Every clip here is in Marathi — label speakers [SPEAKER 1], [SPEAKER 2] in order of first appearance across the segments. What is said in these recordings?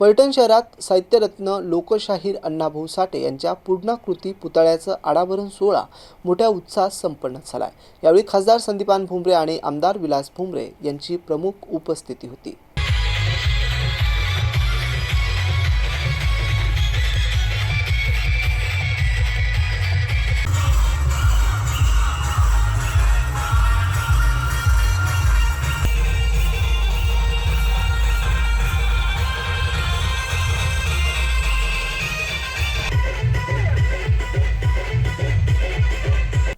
[SPEAKER 1] पैठण शहरात साहित्यरत्न लोकशाहीर अण्णाभाऊ साठे यांच्या पूर्णाकृती पुतळ्याचं अनावरण सोहळा मोठ्या उत्साहात संपन्न झाला। यावेळी खासदार संदीपान भुमरे आणि आमदार विलास भुमरे यांची प्रमुख उपस्थिती होती।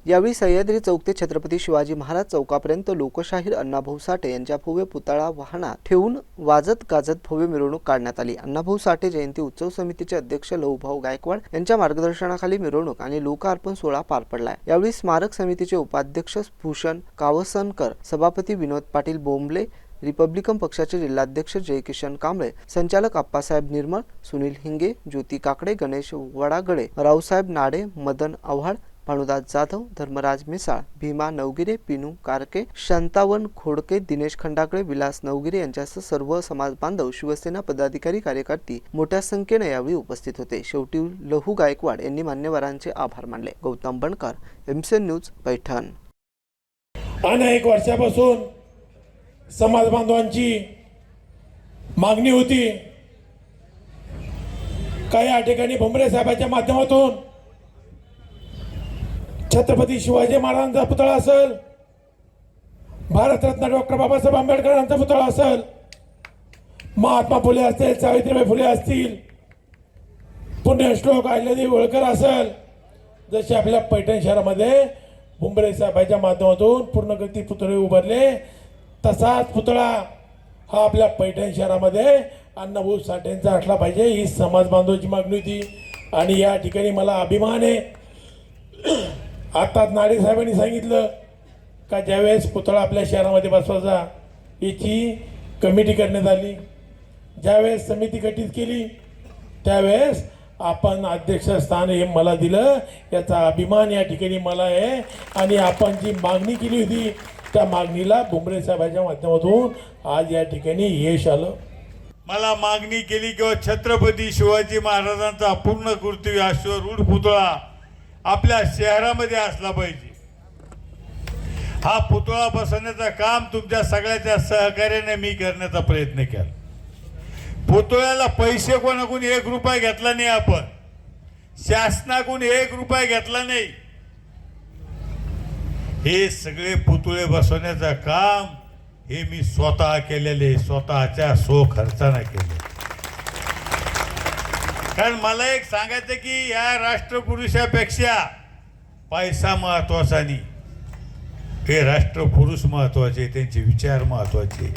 [SPEAKER 1] यावेळी सह्याद्री चौक ते छत्रपती शिवाजी महाराज चौकापर्यंत लोकशाहीर अण्णाभाऊ साठे यांच्या भव्य पुतळा वाहनात ठेवून वाजत गाजत भव्य मिरवणूक काढण्यात आली। अण्णाभाऊ साठे जयंती उत्सव समितीचे अध्यक्ष लहुभाऊ गायकवाड यांच्या मार्गदर्शनाखाली मिरवणूक आणि लोकार्पण सोहळा पार पडला। यावेळी स्मारक समितीचे उपाध्यक्ष भूषण कावसनकर, सभापती विनोद पाटील बोंबले, रिपब्लिकन पक्षाचे जिल्हाध्यक्ष जयकिशन कांबळे, संचालक आप्पासाहेब निर्मळ, सुनील हिंगे, ज्योती काकडे, गणेश वडागडे, रावसाहेब नाडे, मदन आव्हाड, भानुदास जाधव, धर्मराज मिसाळ, भीमा नवगिरे, पिनू कारके, शांतावन खोडके, दिनेश खंडाकडे, विलास नवगिरे यांच्यासह सर्व समाज बांधव, शिवसेना पदाधिकारी, कार्यकर्ते मोठ्या संख्येने यावेळी उपस्थित होते। शेवटी लहू गायकवाड यांनी मान्यवरांचे आभार मानले। गौतम बनकर, एमसीएन न्यूज, पैठण।
[SPEAKER 2] अनेक वर्षापासून समाज बांधवांची मागणी होती काही या ठिकाणी भुमरे साहेबांच्या माध्यमातून छत्रपती शिवाजी महाराजांचा पुतळा असेल, भारतरत्न डॉक्टर बाबासाहेब आंबेडकरांचा पुतळा असेल, महात्मा फुले असतील, सावित्रीबाई फुले असतील, पुण्यश्लोक अहिल्यादेवी होळकर असेल, जसे आपल्या पैठण शहरामध्ये भुमरे साहेबांच्या माध्यमातून पूर्णगती पुतळे उभारले, तसाच पुतळा हा आपल्या पैठण शहरामध्ये अण्णाभाऊ साठेंचा असला पाहिजे ही समाज बांधवांची मागणी होती। आणि या ठिकाणी मला अभिमान आहे, आताच नाडे साहेबांनी सांगितलं का ज्यावेळेस पुतळा आपल्या शहरामध्ये बसवायचा याची कमिटी करण्यात आली, ज्यावेळेस समिती गठीत केली त्यावेळेस आपण अध्यक्षस्थान हे मला दिलं, याचा अभिमान या ठिकाणी मला आहे। आणि आपण जी मागणी केली होती त्या मागणीला भुमरे साहेबांच्या माध्यमातून आज या ठिकाणी यश आलं।
[SPEAKER 3] मला मागणी केली की छत्रपती शिवाजी महाराजांचा पूर्णकृती अश्वरूढ पुतळा आपल्या शहरामध्ये असला पाहिजे। हा पुतळा बसवण्याचं काम तुमच्या सगळ्याच्या सहकार्याने मी करण्याचा प्रयत्न केला। पुतळ्याला पैसे कोणाकडून 1 रुपया घेतला नाही, आपण शासनाकडून 1 रुपया घेतला नाही। हे सगळे पुतळे बसवण्याचं काम हे मी स्वतः केलेले, स्वतःच्या खर्चाने केले। कारण मला एक सांगायचं की या राष्ट्रपुरुषापेक्षा पैसा महत्वाचा नाही, हे राष्ट्रपुरुष महत्वाचे, त्यांचे विचार महत्वाचे।